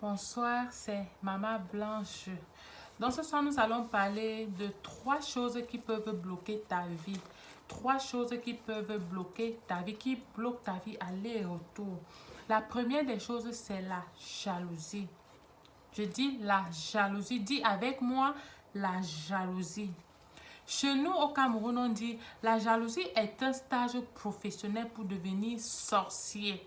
Bonsoir, c'est Maman Blanche. Dans ce soir, nous allons parler de 3 choses qui peuvent bloquer ta vie. 3 choses qui peuvent bloquer ta vie, qui bloquent ta vie aller et retour. La première des choses, c'est la jalousie. Je dis la jalousie. Dis avec moi la jalousie. Chez nous, au Cameroun, on dit la jalousie est un stage professionnel pour devenir sorcier.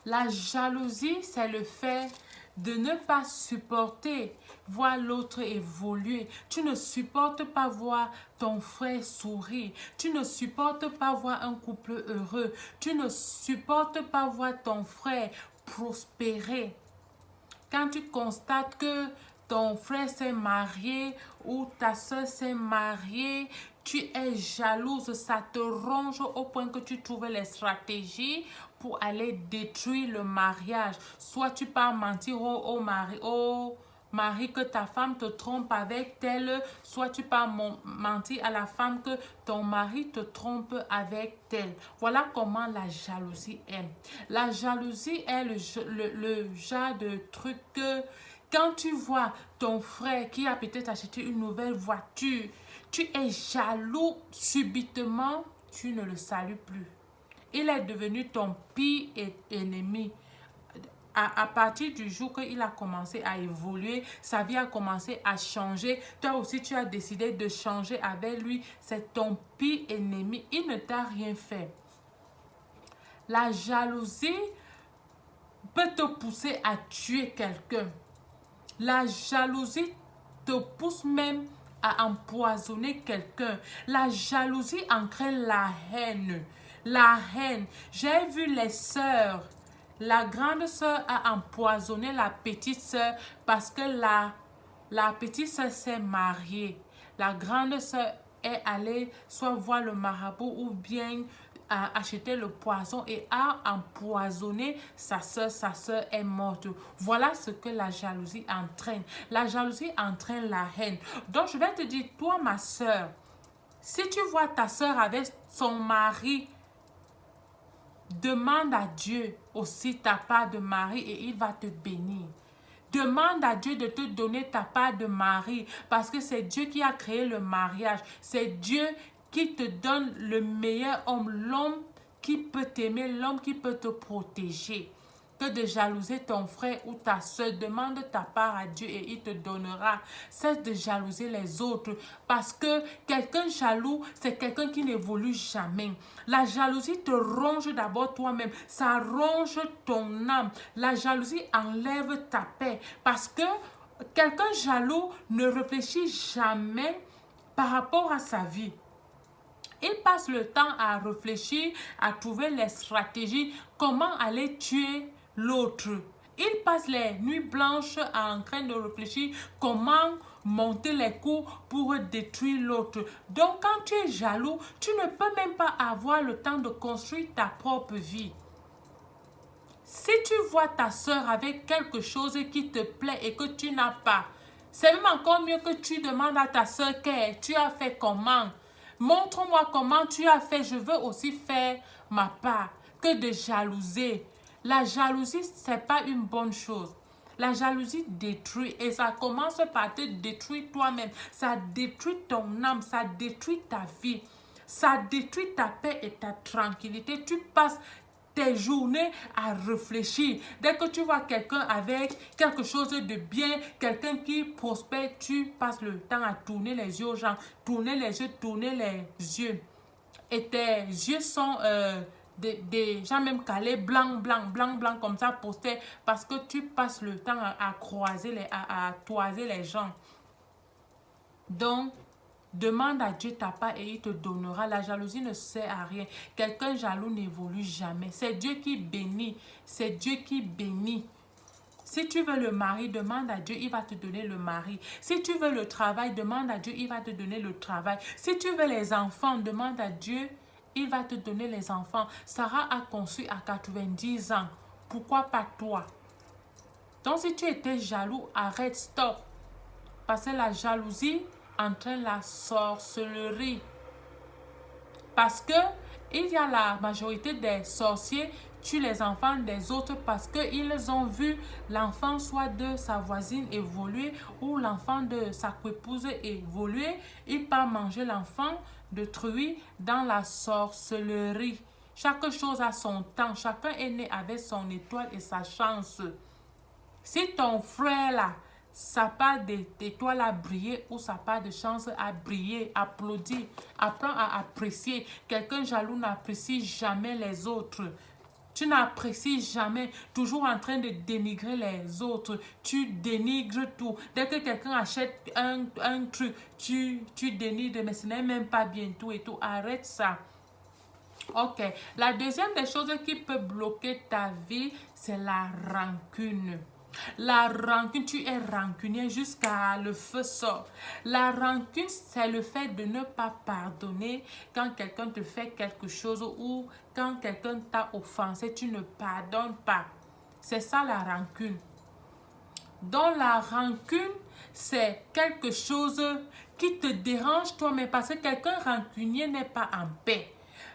La jalousie, c'est le fait de ne pas supporter voir l'autre évoluer. Tu ne supportes pas voir ton frère sourire. Tu ne supportes pas voir un couple heureux. Tu ne supportes pas voir ton frère prospérer. Quand tu constates que ton frère s'est marié ou ta soeur s'est mariée, tu es jalouse, ça te ronge au point que tu trouves les stratégies pour aller détruire le mariage. Soit tu pars mentir au mari que ta femme te trompe avec tel, soit tu pars mentir à la femme que ton mari te trompe avec tel. Voilà comment la jalousie est. La jalousie est le genre de truc que quand tu vois ton frère qui a peut-être acheté une nouvelle voiture, tu es jaloux subitement, tu ne le salues plus. Il est devenu ton pire ennemi. À partir du jour qu'il a commencé à évoluer, sa vie a commencé à changer. Toi aussi, tu as décidé de changer avec lui. C'est ton pire ennemi. Il ne t'a rien fait. La jalousie peut te pousser à tuer quelqu'un. La jalousie te pousse même à empoisonner quelqu'un. La jalousie entraîne la haine. La haine. J'ai vu les sœurs. La grande sœur a empoisonné la petite sœur parce que la petite sœur s'est mariée. La grande sœur est allée soit voir le marabout ou bien acheter le poison et a empoisonné sa sœur est morte. Voilà ce que la jalousie entraîne. La jalousie entraîne la haine. Donc je vais te dire, toi ma sœur, si tu vois ta sœur avec son mari, demande à Dieu aussi ta part de mari et il va te bénir. Demande à Dieu de te donner ta part de mari parce que c'est Dieu qui a créé le mariage. C'est Dieu qui te donne le meilleur homme, l'homme qui peut t'aimer, l'homme qui peut te protéger. Que de jalouser ton frère ou ta soeur, demande ta part à Dieu et il te donnera. Cesse de jalouser les autres parce que quelqu'un jaloux, c'est quelqu'un qui n'évolue jamais. La jalousie te ronge d'abord toi-même, ça ronge ton âme. La jalousie enlève ta paix parce que quelqu'un jaloux ne réfléchit jamais par rapport à sa vie. Il passe le temps à réfléchir, à trouver les stratégies, comment aller tuer l'autre. Il passe les nuits blanches en train de réfléchir comment monter les coups pour détruire l'autre. Donc quand tu es jaloux, tu ne peux même pas avoir le temps de construire ta propre vie. Si tu vois ta soeur avec quelque chose qui te plaît et que tu n'as pas, c'est même encore mieux que tu demandes à ta soeur tu as fait comment. Montre-moi comment tu as fait, je veux aussi faire ma part. Que de jalouser. La jalousie, ce n'est pas une bonne chose. La jalousie détruit et ça commence par te détruire toi-même. Ça détruit ton âme, ça détruit ta vie. Ça détruit ta paix et ta tranquillité. Tu passes tes journées à réfléchir. Dès que tu vois quelqu'un avec quelque chose de bien, quelqu'un qui prospère, tu passes le temps à tourner les yeux aux gens, tourner les yeux. Et tes yeux sont des gens même calés, blanc, comme ça, postés, parce que tu passes le temps à croiser, à toiser les gens. Donc, demande à Dieu ta part et il te donnera. La jalousie ne sert à rien. Quelqu'un jaloux n'évolue jamais. C'est Dieu qui bénit. C'est Dieu qui bénit. Si tu veux le mari, demande à Dieu, il va te donner le mari. Si tu veux le travail, demande à Dieu, il va te donner le travail. Si tu veux les enfants, demande à Dieu, il va te donner les enfants. Sarah a conçu à 90 ans. Pourquoi pas toi? Donc si tu étais jaloux, arrête, stop. Parce que la jalousie entraîne la sorcellerie. Parce que il y a la majorité des sorciers tue les enfants des autres parce qu'ils ont vu l'enfant soit de sa voisine évoluer ou l'enfant de sa épouse évoluer. Il part manger l'enfant d'autrui dans la sorcellerie. Chaque chose a son temps. Chacun est né avec son étoile et sa chance. Si ton frère là, sa part d'étoile a brillé ou sa part de chance a brillé, applaudis. Apprends à apprécier. Quelqu'un jaloux n'apprécie jamais les autres. Tu n'apprécies jamais, toujours en train de dénigrer les autres. Tu dénigres tout. Dès que quelqu'un achète un truc, tu dénigres, mais ce n'est même pas bien tout et tout. Arrête ça. Ok. La deuxième des choses qui peut bloquer ta vie, c'est la rancune. La rancune, tu es rancunier jusqu'à le feu sort. La rancune, c'est le fait de ne pas pardonner quand quelqu'un te fait quelque chose ou quand quelqu'un t'a offensé, tu ne pardonnes pas. C'est ça la rancune. Donc la rancune, c'est quelque chose qui te dérange toi-même parce que quelqu'un rancunier n'est pas en paix.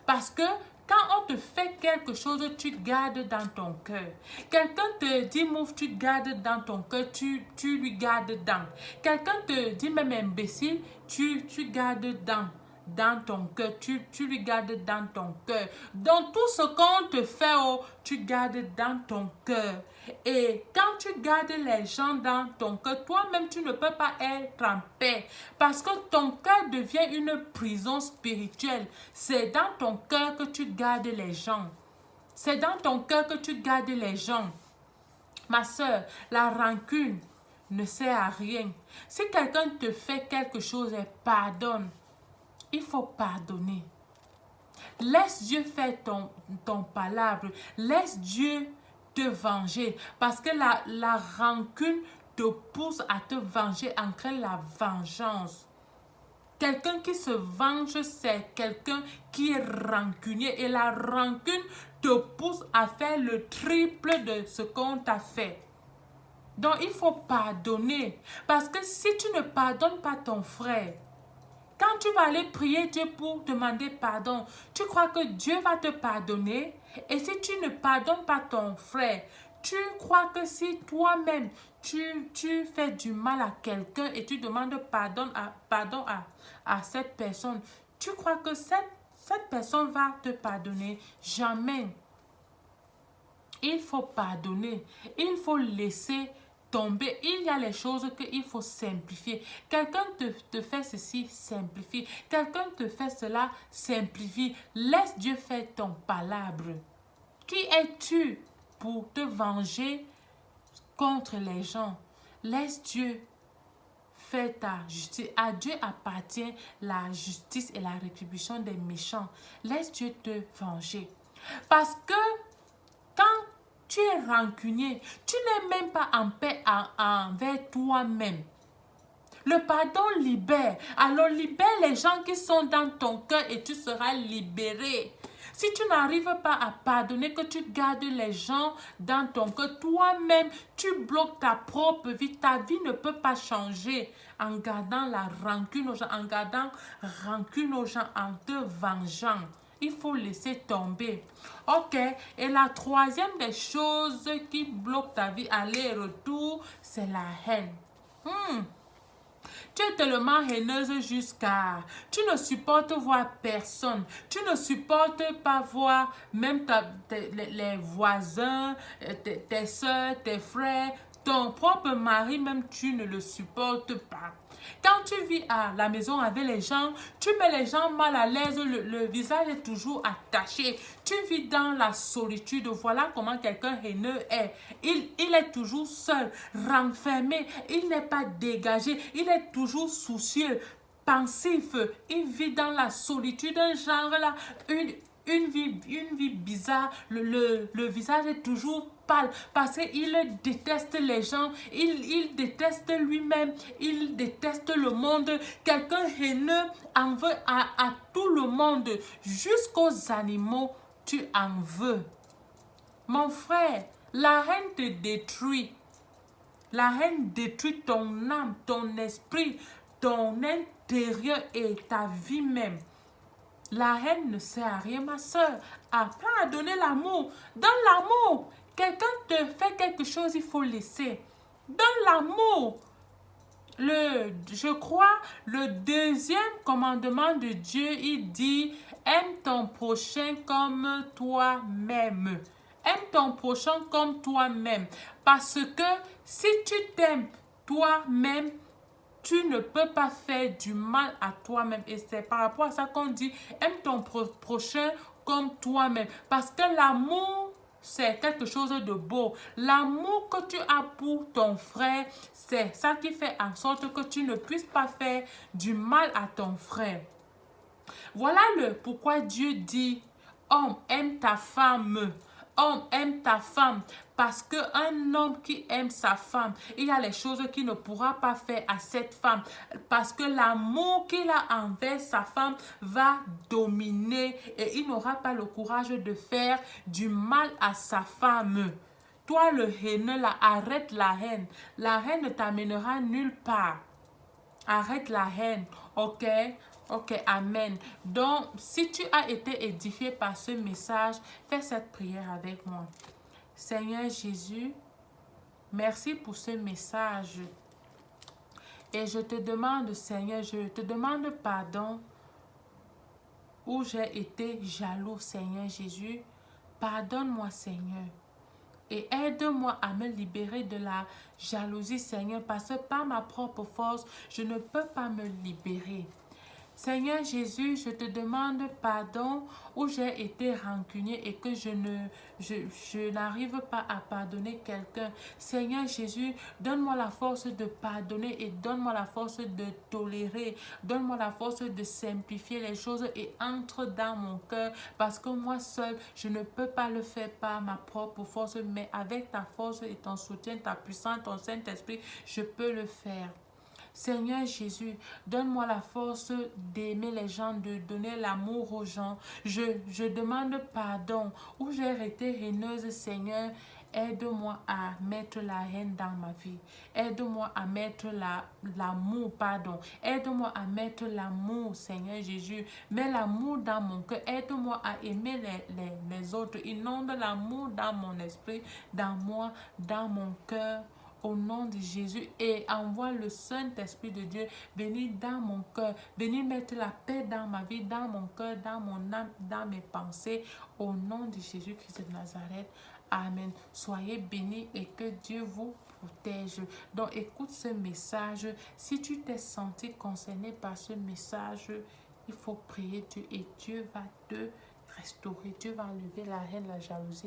Parce que quand on te fait quelque chose, tu gardes dans ton cœur. Quelqu'un te dit mouf, tu gardes dans ton cœur, tu lui gardes dans. Quelqu'un te dit même imbécile, tu gardes dans ton cœur, tu lui gardes dans ton cœur. Donc tout ce qu'on te fait, tu gardes dans ton cœur. Et quand tu gardes les gens dans ton cœur, toi-même tu ne peux pas être en paix. Parce que ton cœur devient une prison spirituelle. C'est dans ton cœur que tu gardes les gens. C'est dans ton cœur que tu gardes les gens. Ma soeur, la rancune ne sert à rien. Si quelqu'un te fait quelque chose, pardonne. Il faut pardonner. Laisse Dieu faire ton palabre. Laisse Dieu te venger. Parce que la rancune te pousse à te venger, en créant la vengeance. Quelqu'un qui se venge, c'est quelqu'un qui est rancunier. Et la rancune te pousse à faire le triple de ce qu'on t'a fait. Donc, il faut pardonner. Parce que si tu ne pardonnes pas ton frère, quand tu vas aller prier Dieu pour demander pardon, tu crois que Dieu va te pardonner? Et si tu ne pardonnes pas ton frère, tu crois que si toi-même tu fais du mal à quelqu'un et tu demandes pardon à cette personne, tu crois que cette personne va te pardonner? Jamais. Il faut pardonner. Il faut laisser tomber. Il y a les choses qu'il faut simplifier. Quelqu'un te fait ceci, simplifie. Quelqu'un te fait cela, simplifie. Laisse Dieu faire ton palabre. Qui es-tu pour te venger contre les gens? Laisse Dieu faire ta justice. À Dieu appartient la justice et la rétribution des méchants. Laisse Dieu te venger. Parce que quand tu es rancunier, tu n'es même pas en paix envers toi-même. Le pardon libère. Alors libère les gens qui sont dans ton cœur et tu seras libéré. Si tu n'arrives pas à pardonner, que tu gardes les gens dans ton cœur, toi-même, tu bloques ta propre vie. Ta vie ne peut pas changer en gardant la rancune aux gens, en gardant rancune aux gens, en te vengeant. Il faut laisser tomber. Ok. Et la troisième des choses qui bloquent ta vie aller-retour, c'est la haine. Tu es tellement haineuse jusqu'à... Tu ne supportes voir personne. Tu ne supportes pas voir même les voisins, tes soeurs, tes frères, ton propre mari, même tu ne le supportes pas. Quand tu vis à la maison avec les gens, tu mets les gens mal à l'aise, le visage est toujours attaché. Tu vis dans la solitude. Voilà comment quelqu'un haineux est. Il est toujours seul, renfermé. Il n'est pas dégagé. Il est toujours soucieux, pensif. Il vit dans la solitude, un genre là, une vie bizarre. Le visage est toujours pâle parce qu'il déteste les gens, il déteste lui-même, il déteste le monde. Quelqu'un haineux en veut à tout le monde, jusqu'aux animaux, tu en veux. Mon frère, la haine te détruit. La haine détruit ton âme, ton esprit, ton intérieur et ta vie même. La haine ne sert à rien, ma soeur. Apprends à donner l'amour. Donne l'amour. Quelqu'un te fait quelque chose, il faut laisser. Donne l'amour. Je crois, le deuxième commandement de Dieu, il dit, aime ton prochain comme toi-même. Aime ton prochain comme toi-même. Parce que si tu t'aimes toi-même, tu ne peux pas faire du mal à toi-même. Et c'est par rapport à ça qu'on dit, aime ton prochain comme toi-même. Parce que l'amour, c'est quelque chose de beau. L'amour que tu as pour ton frère, c'est ça qui fait en sorte que tu ne puisses pas faire du mal à ton frère. Voilà le pourquoi Dieu dit, homme, aime ta femme. Homme, aime ta femme. Parce qu'un homme qui aime sa femme, il y a les choses qu'il ne pourra pas faire à cette femme. Parce que l'amour qu'il a envers sa femme va dominer et il n'aura pas le courage de faire du mal à sa femme. Toi, le haineux, là, arrête la haine. La haine ne t'amènera nulle part. Arrête la haine, ok? Ok, amen. Donc, si tu as été édifié par ce message, fais cette prière avec moi. Seigneur Jésus, merci pour ce message. Et je te demande, Seigneur, je te demande pardon où j'ai été jaloux, Seigneur Jésus. Pardonne-moi, Seigneur. Et aide-moi à me libérer de la jalousie, Seigneur, parce que par ma propre force, je ne peux pas me libérer. Seigneur Jésus, je te demande pardon où j'ai été rancunier et que je n'arrive pas à pardonner quelqu'un. Seigneur Jésus, donne-moi la force de pardonner et donne-moi la force de tolérer. Donne-moi la force de simplifier les choses et entre dans mon cœur parce que moi seul, je ne peux pas le faire par ma propre force, mais avec ta force et ton soutien, ta puissance, ton Saint-Esprit, je peux le faire. Seigneur Jésus, donne-moi la force d'aimer les gens, de donner l'amour aux gens. Je demande pardon où j'ai été haineuse, Seigneur. Aide-moi à mettre la haine dans ma vie. Aide-moi à mettre l'amour, pardon. Aide-moi à mettre l'amour, Seigneur Jésus. Mets l'amour dans mon cœur. Aide-moi à aimer les autres. Inonde l'amour dans mon esprit, dans moi, dans mon cœur. Au nom de Jésus et envoie le Saint-Esprit de Dieu venir dans mon cœur, venir mettre la paix dans ma vie, dans mon cœur, dans mon âme, dans mes pensées. Au nom de Jésus-Christ de Nazareth. Amen. Soyez bénis et que Dieu vous protège. Donc écoute ce message. Si tu t'es senti concerné par ce message, il faut prier Dieu et Dieu va te restaurer. Dieu va enlever la haine, la jalousie.